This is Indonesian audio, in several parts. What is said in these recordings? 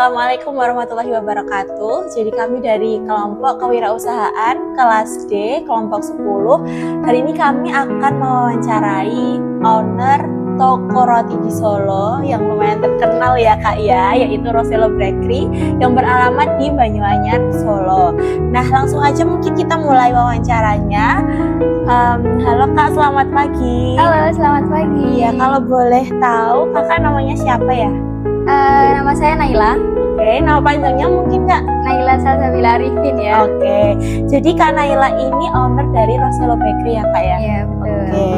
Assalamualaikum warahmatullahi wabarakatuh. Jadi kami dari kelompok kewirausahaan kelas D, kelompok 10. Hari ini kami akan mewawancarai owner toko roti di Solo yang lumayan terkenal ya Kak ya, yaitu Roselo Bakery yang beralamat di Banyuanyar, Solo. Nah langsung aja mungkin kita mulai wawancaranya. Halo Kak, selamat pagi. Halo, selamat pagi. Ya, kalau boleh tahu Kakak namanya siapa ya? Nama saya Naila. Oke, nama panjangnya mungkin Kak? Naila Salsabila Arifin ya. Oke, jadi Kak Naila ini owner dari Roselo Bakery ya Kak ya? Iya, betul. Oke,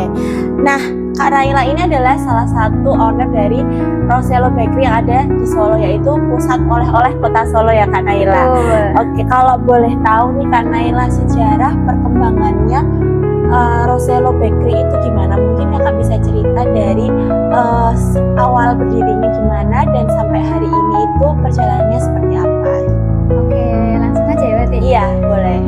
nah Kak Naila ini adalah salah satu owner dari Roselo Bakery yang ada di Solo, yaitu pusat oleh-oleh kota Solo ya Kak Naila. Betul. Oke, kalau boleh tahu nih Kak Naila sejarah perkembangannya Roselo Bakery itu gimana? Mungkin Kakak bisa cerita dari awal berdirinya gimana dan sampai hari ini itu perjalanannya seperti apa? Oke, langsung aja ya berarti. Iya, boleh.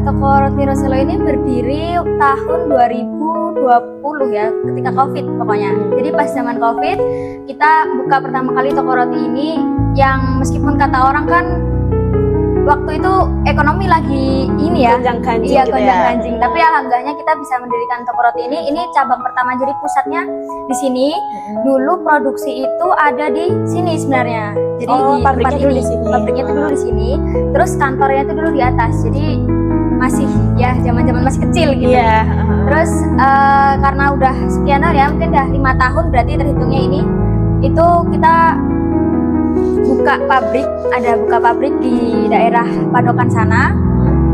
Toko roti Roselo ini berdiri tahun 2020 ya, ketika Covid pokoknya. Jadi pas zaman Covid kita buka pertama kali toko roti ini, yang meskipun kata orang kan waktu itu ekonomi lagi ini ya, Gonjang-ganjing iya, gitu gonjang-ganjing. Tapi alhamdulillahnya kita bisa mendirikan toko roti ini. Ini cabang pertama, jadi pusatnya di sini. Dulu produksi itu ada di sini sebenarnya. Jadi di tempat pabriknya ini, di sini. pabriknya itu dulu di sini. Terus kantornya itu dulu di atas. Jadi masih ya zaman-zaman masih kecil gitu. Iya. Terus karena udah sekian tahun ya, mungkin udah 5 tahun berarti terhitungnya ini. Itu kita buka pabrik di daerah Padokan sana.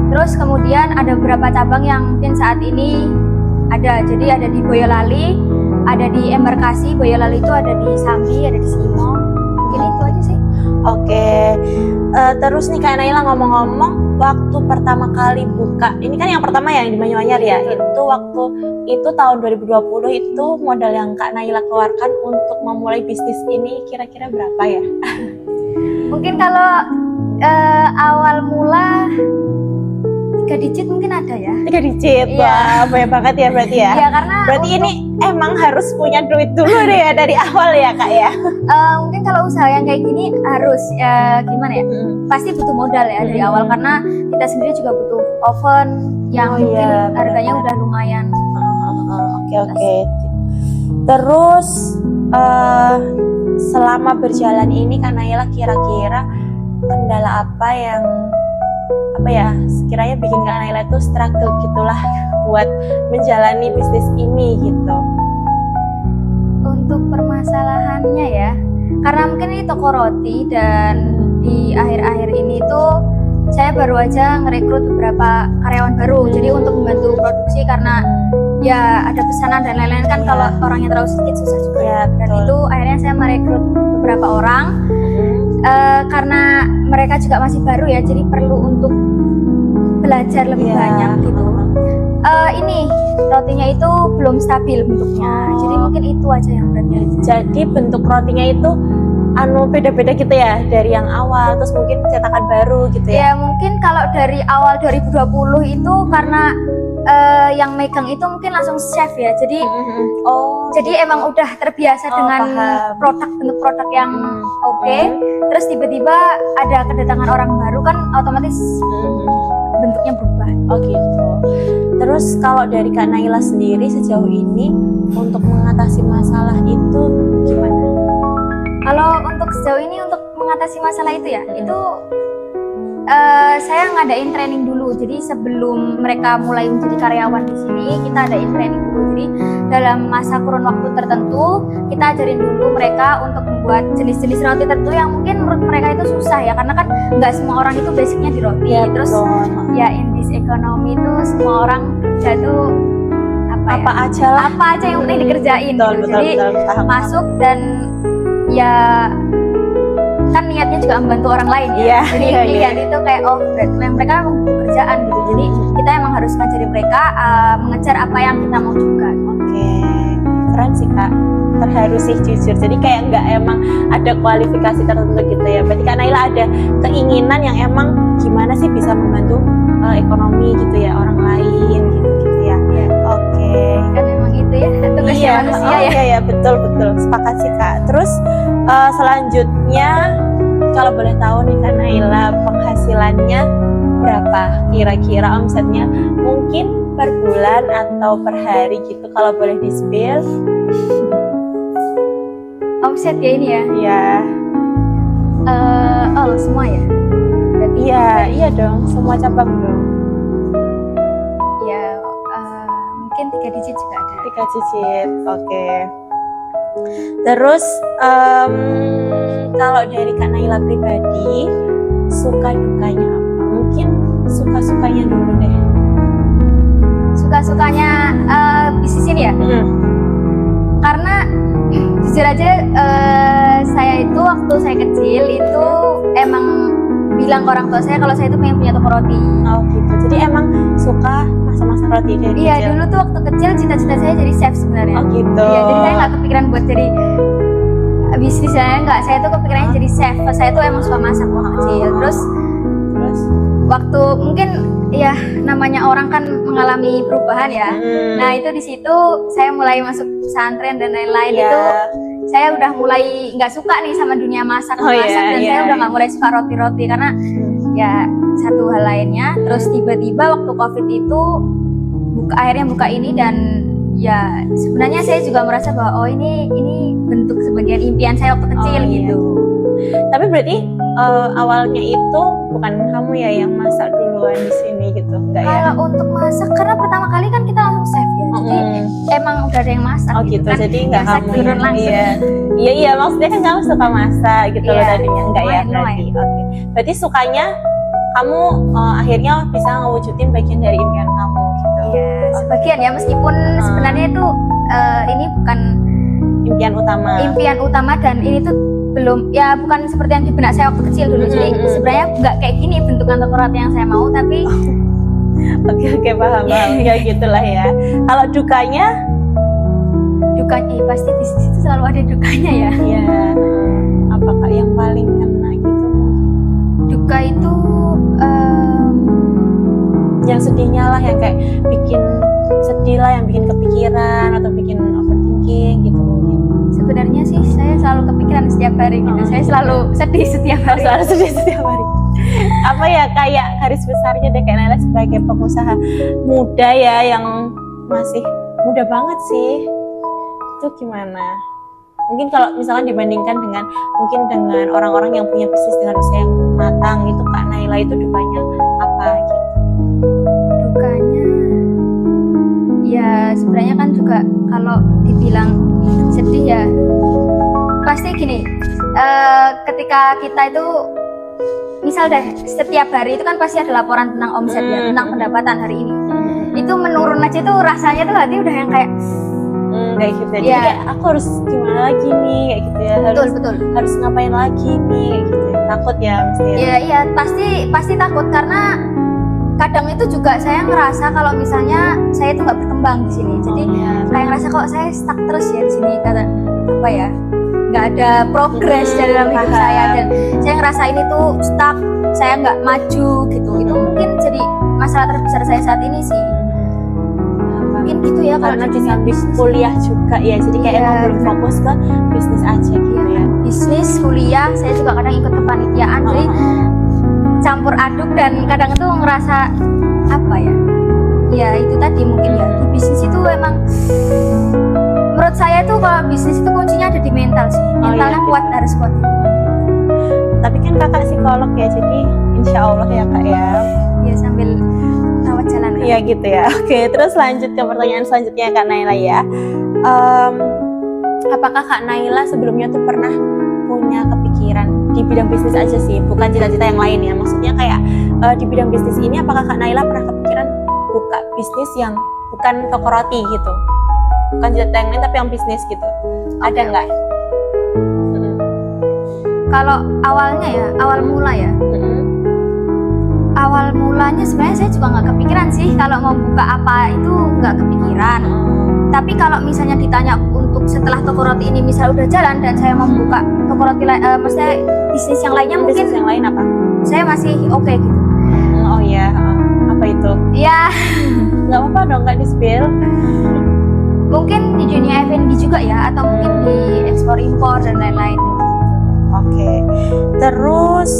Terus kemudian ada beberapa cabang yang mungkin saat ini ada. Jadi ada di Boyolali, ada di Embarkasi. Boyolali itu ada di Sambi, ada di Simo. Mungkin itu aja sih. Oke, terus nih Kak Naila ngomong-ngomong, waktu pertama kali buka, ini kan yang pertama ya yang di Banyuanyar ya, itu waktu itu tahun 2020 itu modal yang Kak Naila keluarkan untuk memulai bisnis ini kira-kira berapa ya? Mungkin kalau awal mula 3 digit mungkin ada ya. 3 digit, Iya. wah banyak banget ya berarti ya? Iya, karena Berarti ini emang harus punya duit dulu deh ya dari awal ya Kak ya? mungkin kalau usaha yang kayak gini harus gimana ya? Pasti butuh modal ya dari awal, karena kita sendiri juga butuh oven yang mungkin harganya udah lumayan. Oke. Terus selama berjalan ini Kak Naila kira-kira kendala apa yang sekiranya bikin Kak Naila itu struggle gitulah buat menjalani bisnis ini gitu? Untuk permasalahannya ya, karena mungkin ini toko roti dan di akhir-akhir ini tuh saya baru aja ngerekrut beberapa karyawan baru. Jadi untuk membantu produksi, karena ya ada pesanan dan lain-lain kan, kalau orangnya terlalu sedikit susah juga ya. Dan itu akhirnya saya merekrut beberapa orang karena mereka juga masih baru ya, jadi perlu untuk belajar lebih banyak gitu. Ini rotinya itu belum stabil bentuknya, jadi mungkin itu aja yang beratnya. Jadi bentuk rotinya itu beda-beda gitu ya dari yang awal, terus mungkin cetakan baru gitu ya? Ya mungkin kalau dari awal 2020 itu karena yang megang itu mungkin langsung chef ya, jadi jadi emang udah terbiasa dengan bentuk produk yang oke. Terus tiba-tiba ada kedatangan orang baru kan, otomatis bentuknya berubah. Oh gitu. Terus kalau dari Kak Naila sendiri sejauh ini untuk mengatasi masalah itu gimana? Kalau untuk sejauh ini untuk mengatasi masalah itu ya, itu saya ngadain training dulu. Jadi sebelum mereka mulai menjadi karyawan di sini, kita adain training dulu. Jadi dalam masa kurun waktu tertentu, kita ajarin dulu mereka untuk membuat jenis-jenis roti tertentu yang mungkin menurut mereka itu susah ya, karena kan nggak semua orang itu basicnya di roti. Terus ya in this economy itu semua orang kerja tuh apa aja yang penting dikerjain. Jadi masuk dan ya kan niatnya juga membantu orang lain ya. Jadi niat itu kayak mereka memang butuh kerjaan gitu. Jadi kita emang harus ngajari mereka mengejar apa yang kita mau juga. Oke, keren sih Kak. Terharu sih jujur. Jadi kayak nggak emang ada kualifikasi tertentu gitu ya. Berarti Kak Naila ada keinginan yang emang gimana sih bisa membantu ekonomi gitu ya orang lain gitu ya. Oke. Kan memang itu ya tugasnya manusia ya. Iya betul sepakat sih Kak. Terus selanjutnya kalau boleh tahu nih Kak Naila, penghasilannya berapa kira-kira omsetnya? Mungkin per bulan atau per hari gitu kalau boleh di-spill. Omset ya ini ya? Iya. Oh semua ya? Berarti Iya dong, semua cabang dong. ya mungkin 3 digit juga ada. 3 digit, oke. Terus kalau dari Kak Naila pribadi, suka dukanya apa? Mungkin suka-sukanya dulu deh. Suka-sukanya bisnis ini ya? Karena jujur aja saya itu waktu saya kecil itu emang bilang ke orang tua saya kalau saya itu pengen punya toko roti. Oh gitu, jadi emang suka masak-masak roti dari Iya kecil? dulu tuh waktu kecil cita-cita saya jadi chef sebenarnya. Oh gitu. Iya jadi saya nggak kepikiran buat jadi bisnis, saya tuh kepikirannya jadi chef. Saya tuh emang suka masak waktu kecil. Terus waktu mungkin ya namanya orang kan mengalami perubahan ya. Nah itu di situ saya mulai masuk pesantren dan lain-lain itu saya udah mulai nggak suka nih sama dunia masak dan saya udah nggak mulai suka roti-roti karena ya satu hal lainnya. Terus tiba-tiba waktu COVID itu akhirnya buka ini dan ya sebenarnya saya juga merasa bahwa oh ini bentuk sebagian impian saya waktu kecil gitu. Tapi berarti awalnya itu bukan kamu ya yang masak duluan di sini gitu, enggak ya? Kalau untuk masak karena pertama kali kan kita langsung chef ya, jadi emang udah ada yang masak. Oh gitu, kan. jadi nggak kamu turun langsung. Iya, maksudnya kan kamu suka masak gitu loh tadinya, enggak ya berarti? Lumayan. Oke, berarti sukanya kamu akhirnya bisa ngewujudin bagian dari impian kamu gitu. Iya, sebagian ya meskipun sebenarnya itu ini bukan impian utama dan ini tuh belum ya bukan seperti yang di benak saya waktu kecil dulu. Jadi sebenarnya nggak kayak gini bentukan toko roti yang saya mau, tapi Oke, paham ya gitulah ya. Kalau dukanya pasti di situ selalu ada dukanya ya. Iya. Apakah yang paling kena gitu mungkin? Duka itu yang sedihnya lah, yang kayak bikin sedih lah, yang bikin kepikiran atau bikin overthinking gitu mungkin. Sebenarnya sih saya selalu kepikiran setiap hari gitu. Saya selalu sedih setiap hari. Selalu sedih setiap hari. Apa ya, kayak garis besarnya deh Kak Naila sebagai pengusaha muda ya, yang masih muda banget sih. Itu gimana? Mungkin kalau misalnya dibandingkan dengan orang-orang yang punya bisnis dengan usia yang matang itu, Kak Naila itu dukanya apa gitu? Dukanya ya sebenarnya kan juga kalau dibilang sedih ya pasti gini, ketika kita itu misal deh setiap hari itu kan pasti ada laporan tentang omset ya, tentang pendapatan hari ini. Itu menurun aja tuh rasanya tuh hati udah yang kayak kayak gitu ya. Jadi kayak aku harus gimana lagi nih kayak gitu ya. Betul. Harus ngapain lagi nih kayak gitu ya. Takut ya mesti. Iya, pasti takut karena kadang itu juga saya ngerasa kalau misalnya saya itu nggak berkembang di sini. Jadi kayak ngerasa kok saya stuck terus ya di sini, kata apa ya? Nggak ada progres dalam hidup saya dan saya ngerasa ini tuh stuck, saya nggak maju gitu. Itu mungkin jadi masalah terbesar saya saat ini sih. Mungkin gitu ya, karena di samping kuliah juga ya, jadi kayak emang belum fokus ke bisnis aja gitu ya. Bisnis, kuliah, saya juga kadang ikut kepanitiaan, jadi campur aduk dan kadang itu ngerasa apa ya? Ya itu tadi mungkin ya, di bisnis itu emang menurut saya tuh kalau bisnis itu kuncinya ada di mental sih. Mentalnya kuat, harus kuat. Tapi kan kakak psikolog ya, jadi insya Allah ya kak ya. Ya sambil rawat jalan. Iya gitu ya. Oke, terus lanjut ke pertanyaan selanjutnya Kak Naila ya. Apakah Kak Naila sebelumnya tuh pernah punya kepikiran di bidang bisnis aja sih, bukan cita-cita yang lain ya? Maksudnya kayak di bidang bisnis ini apakah Kak Naila pernah kepikiran buka bisnis yang bukan toko roti gitu? Bukan cita-cita yang lain tapi yang bisnis gitu. Ada nggak? Kalau awalnya ya, awal mulanya sebenarnya saya juga nggak kepikiran sih kalau mau buka apa, itu nggak kepikiran. Tapi kalau misalnya ditanya untuk setelah toko roti ini misal udah jalan dan saya mau buka toko roti maksudnya bisnis yang lainnya, mungkin bisnis yang lain apa? Saya masih oke gitu. Oh iya, apa itu? Ya nggak apa-apa dong, nggak di-spill. Mungkin di dunia F&B juga ya, atau mungkin di ekspor impor dan lain-lain. Oke. Oke. Terus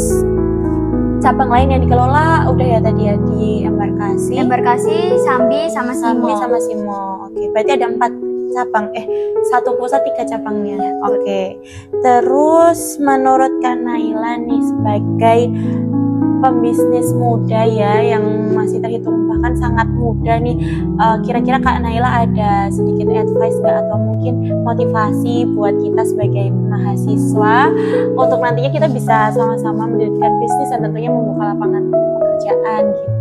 cabang lain yang dikelola udah ya tadi ya di embarkasi. Embarkasi, Sambi, sama Simo. Sambi sama Simo. Oke, berarti ada 4 cabang. Satu pusat 3 cabangnya. Oke. Terus menurut Kak Naila nih sebagai pembisnis muda ya yang masih terhitung bahkan sangat muda nih, kira-kira Kak Naila ada sedikit advice nggak atau mungkin motivasi buat kita sebagai mahasiswa untuk nantinya kita bisa sama-sama mendirikan bisnis dan tentunya membuka lapangan pekerjaan gitu.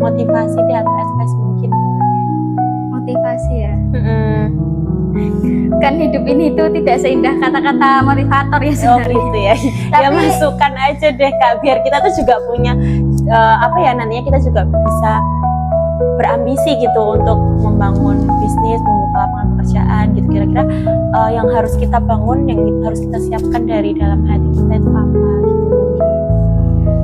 Motivasi deh atau advice mungkin boleh. Motivasi ya. Kan hidup ini tuh tidak seindah kata-kata motivator ya Oh sebenarnya. gitu ya. Ya Tapi- masukkan aja deh Kak biar kita tuh juga punya nantinya kita juga bisa berambisi gitu untuk membangun bisnis, membuka lapangan pekerjaan gitu. Kira-kira yang harus kita bangun, yang harus kita siapkan dari dalam hati kita itu apa gitu.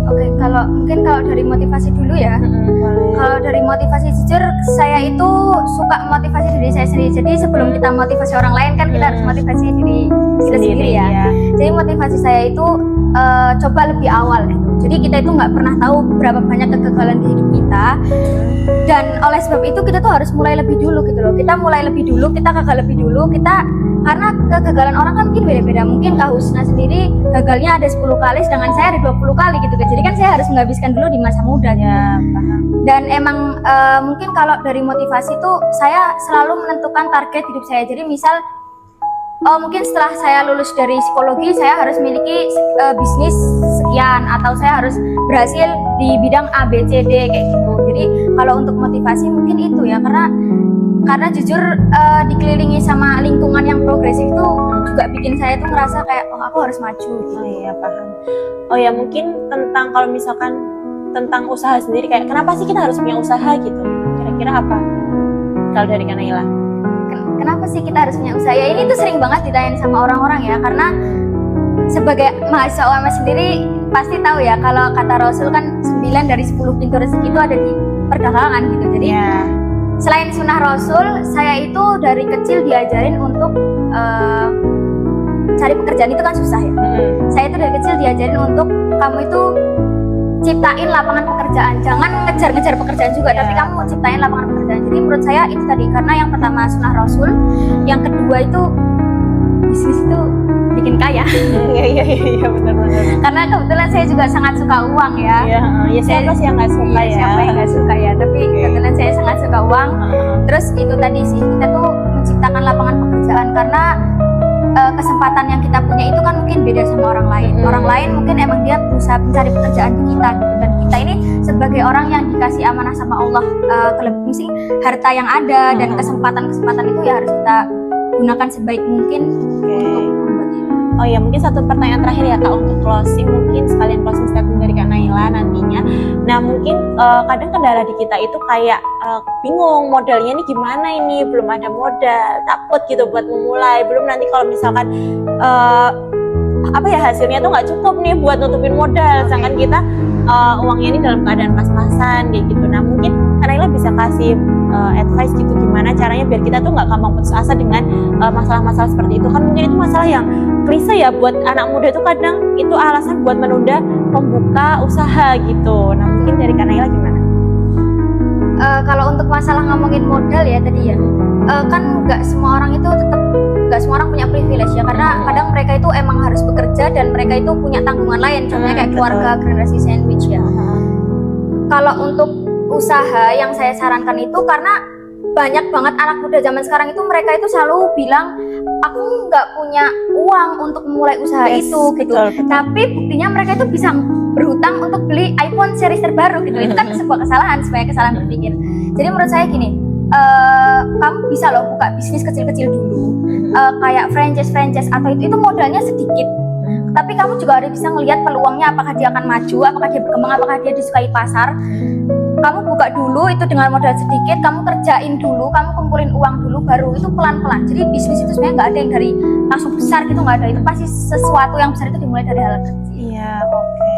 Oke, mungkin kalau dari motivasi dulu ya. Boleh. Kalau dari motivasi jujur, saya itu suka motivasi diri saya sendiri. Jadi sebelum kita motivasi orang lain kan kita harus motivasi diri kita sendiri ya. Jadi motivasi saya itu coba lebih awal gitu. Jadi kita itu nggak pernah tahu berapa banyak kegagalan di hidup kita. Dan oleh sebab itu kita tuh harus mulai lebih dulu gitu loh. Kita mulai lebih dulu, kita gagal lebih dulu, karena kegagalan orang kan mungkin beda-beda. Mungkin Kak Husna sendiri gagalnya ada 10 kali, sedangkan saya ada 20 kali gitu kan. Jadi kan saya harus menghabiskan dulu di masa muda gitu. Ya, paham. Dan emang mungkin kalau dari motivasi itu saya selalu menentukan target hidup saya. Jadi misal mungkin setelah saya lulus dari psikologi saya harus memiliki bisnis sekian, atau saya harus berhasil di bidang A, B, C, D kayak gitu. Jadi kalau untuk motivasi mungkin itu ya, karena jujur dikelilingi sama lingkungan yang progresif itu juga bikin saya tuh ngerasa kayak aku harus maju gitu. Oh iya, paham. Oh ya, mungkin tentang kalau misalkan tentang usaha sendiri, kayak kenapa sih kita harus punya usaha gitu? Kira-kira apa? Kalau dari Kak Naila? Kenapa sih kita harus punya usaha? Ya ini tuh sering banget ditanyain sama orang-orang ya, karena sebagai mahasiswa UMS sendiri pasti tahu ya kalau kata Rasul kan 9 dari 10 pintu rezeki itu ada di perdagangan gitu. Jadi Ya. selain sunnah Rasul, saya itu dari kecil diajarin untuk cari pekerjaan itu kan susah ya. Saya itu dari kecil diajarin untuk kamu itu ciptain lapangan pekerjaan, jangan ngejar-ngejar pekerjaan juga, Ya. tapi kamu ciptain lapangan pekerjaan. Jadi menurut saya itu tadi, karena yang pertama sunnah Rasul, yang kedua itu bisnis itu bikin kaya. Iya benar-benar. Karena kebetulan saya juga sangat suka uang ya. Iya, ya siapa sih yang nggak suka ya? Siapa yang nggak suka ya? Tapi kebetulan saya sangat suka uang. Terus itu tadi sih, kita tuh menciptakan lapangan pekerjaan, karena kesempatan yang kita punya itu kan mungkin beda sama orang lain. Orang lain mungkin emang dia berusaha mencari pekerjaan di kita gitu, dan kita ini sebagai orang yang dikasih amanah sama Allah, mesti harta yang ada dan kesempatan-kesempatan itu ya harus kita gunakan sebaik mungkin untuk membuat itu. Oh ya, mungkin satu pertanyaan terakhir ya Kak untuk closing, mungkin sekalian closing statement dari Kak Naila nantinya. Nah mungkin kadang kendala di kita itu kayak bingung modalnya ini gimana, ini belum ada modal, takut gitu buat memulai, belum nanti kalau misalkan hasilnya tuh nggak cukup nih buat nutupin modal, sedangkan kita uangnya ini dalam keadaan pas-pasan kayak gitu. Nah mungkin Kak Naila bisa kasih advice gitu gimana caranya biar kita tuh nggak gampang putus asa dengan masalah-masalah seperti itu. Kan mungkin itu masalah yang klise ya buat anak muda itu, kadang itu alasan buat menunda membuka usaha gitu. Nah mungkin dari Kak Naila gimana? Kalau untuk masalah ngomongin modal ya tadi ya, kan nggak semua orang punya privilege ya, karena kadang mereka itu emang harus bekerja dan mereka itu punya tanggungan lain, contohnya kayak keluarga, generasi sandwich ya. Kalau untuk usaha yang saya sarankan itu, karena banyak banget anak muda zaman sekarang itu mereka itu selalu bilang aku nggak punya uang untuk memulai usaha itu gitu. Betul. Tapi buktinya mereka itu bisa berhutang untuk beli iPhone series terbaru gitu. Itu kan sebuah kesalahan, sebagai kesalahan berpikir. Jadi menurut saya gini, kamu bisa loh buka bisnis kecil-kecil dulu, kayak franchise atau itu modalnya sedikit. Tapi kamu juga harus bisa ngelihat peluangnya, apakah dia akan maju, apakah dia berkembang, apakah dia disukai pasar. Kamu buka dulu itu dengan modal sedikit, kamu kerjain dulu, kamu kumpulin uang dulu, baru itu pelan-pelan. Jadi bisnis itu sebenarnya nggak ada yang dari langsung besar gitu, nggak ada. Itu pasti sesuatu yang besar itu dimulai dari hal kecil. Iya, oke.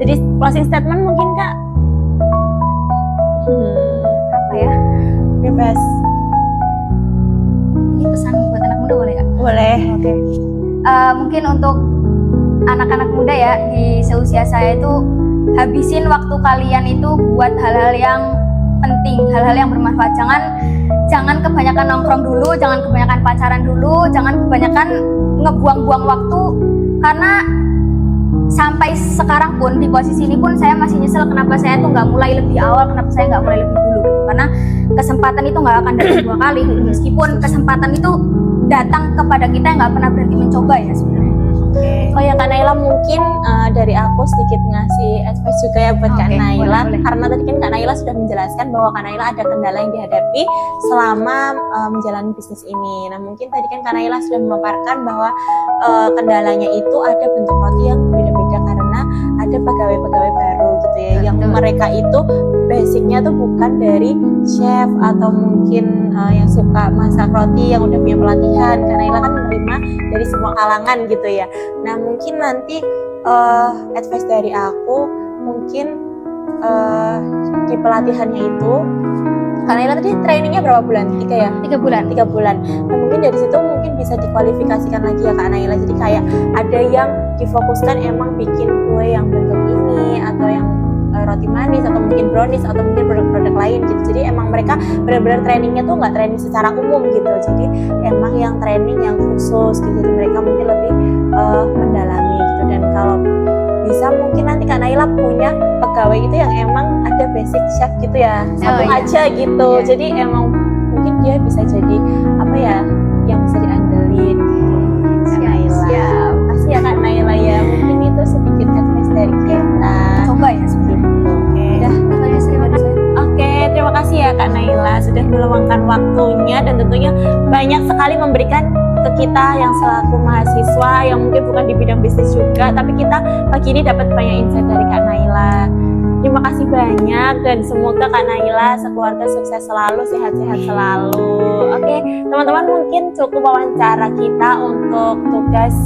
Jadi closing statement mungkin Kak? Apa ya? Bebas. Ini pesan buat anak muda boleh nggak? Boleh. Oke. Mungkin untuk anak-anak muda ya di seusia saya itu habisin waktu kalian itu buat hal-hal yang penting, hal-hal yang bermanfaat. Jangan kebanyakan nongkrong dulu, jangan kebanyakan pacaran dulu, jangan kebanyakan ngebuang-buang waktu, karena sampai sekarang pun di posisi ini pun saya masih nyesel kenapa saya tuh nggak mulai lebih awal, kenapa saya nggak mulai lebih dulu gitu. Karena kesempatan itu nggak akan datang dua kali gitu. Meskipun kesempatan itu datang kepada kita yang nggak pernah berhenti mencoba ya sebenarnya. Oh ya Kak Naila, mungkin dari aku sedikit ngasih advice juga ya buat Kak Oke, Naila, boleh. karena tadi kan Kak Naila sudah menjelaskan bahwa Kak Naila ada kendala yang dihadapi selama menjalani bisnis ini. Nah mungkin tadi kan Kak Naila sudah memaparkan bahwa kendalanya itu ada bentuk roti yang beda-beda karena ada pegawai-pegawai baru gitu ya, yang Betul. mereka itu basicnya tuh bukan dari chef atau mungkin yang suka masak roti yang udah punya pelatihan. Kak Naila kan menerima dari semua kalangan gitu ya. Nah mungkin nanti advice dari aku mungkin di pelatihannya itu Kak Naila tadi trainingnya berapa bulan? 3 ya? 3 bulan. 3 bulan. Nah mungkin dari situ mungkin bisa dikualifikasikan lagi ya Kak Naila. Jadi kayak ada yang difokuskan emang bikin kue yang bentuk ini atau yang roti manis atau mungkin brownies atau mungkin produk-produk lain gitu. Jadi emang mereka benar-benar trainingnya tuh nggak training secara umum gitu. Jadi emang yang training yang khusus gitu. Jadi mereka mungkin lebih mendalami gitu. Dan kalau bisa mungkin nanti Kak Naila punya pegawai itu yang emang ada basic chef gitu ya, satu iya. aja gitu. Iya. Jadi emang mungkin dia bisa jadi apa ya, yang bisa diandelin gitu. Kak Naila. Siap. Makasih ya Kak Naila ya. Mungkin itu sedikit advice dari kita. Coba ya sebenarnya. Oke. Katanya sering ada saya. Oke, terima kasih ya Kak Naila sudah meluangkan waktunya dan tentunya banyak sekali memberikan ke kita yang selaku mahasiswa yang mungkin bukan di bidang bisnis juga, tapi kita pagi ini dapat banyak insight dari Kak Naila. Terima kasih banyak dan semoga Kak Naila sekeluarga sukses selalu, sehat-sehat selalu. Oke, teman-teman mungkin cukup wawancara kita untuk tugas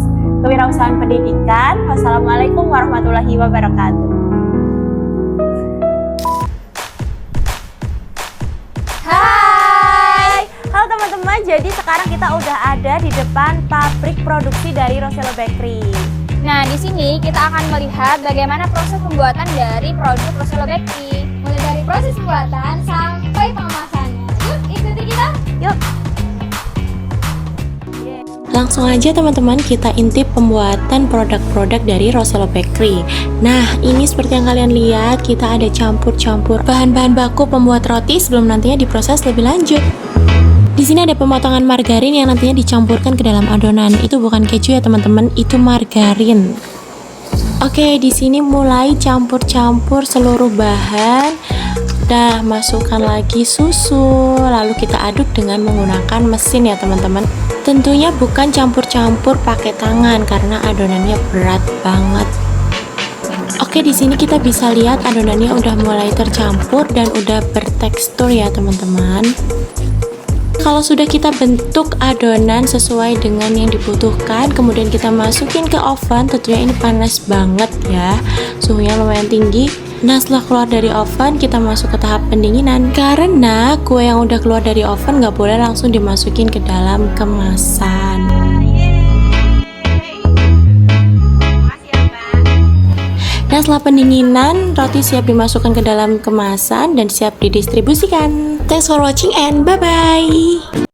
kewirausahaan pendidikan. Wassalamualaikum warahmatullahi wabarakatuh. Hai, halo teman-teman. Jadi sekarang kita udah ada di depan pabrik produksi dari Rosello Bakery. Nah, di sini kita akan melihat bagaimana proses pembuatan dari produk Rosello Bakery. Mulai dari proses pembuatan sampai pengemasannya. Yuk, ikuti kita. Yuk. Langsung aja teman-teman kita intip pembuatan produk-produk dari Rosello Bakery. Nah, ini seperti yang kalian lihat, kita ada campur-campur bahan-bahan baku pembuat roti sebelum nantinya diproses lebih lanjut. Di sini ada pemotongan margarin yang nantinya dicampurkan ke dalam adonan. Itu bukan keju ya teman-teman, itu margarin. Oke, di sini mulai campur-campur seluruh bahan. Dah masukkan lagi susu, lalu kita aduk dengan menggunakan mesin ya teman-teman. Tentunya bukan campur-campur pakai tangan karena adonannya berat banget. Oke, di sini kita bisa lihat adonannya udah mulai tercampur dan udah bertekstur ya teman-teman. Kalau sudah kita bentuk adonan sesuai dengan yang dibutuhkan, kemudian kita masukin ke oven. Tentunya ini panas banget ya, suhunya lumayan tinggi. Nah, setelah keluar dari oven, kita masuk ke tahap pendinginan. Karena kue yang udah keluar dari oven nggak boleh langsung dimasukin ke dalam kemasan. Nah, setelah pendinginan, roti siap dimasukkan ke dalam kemasan dan siap didistribusikan. Thanks for watching and bye-bye!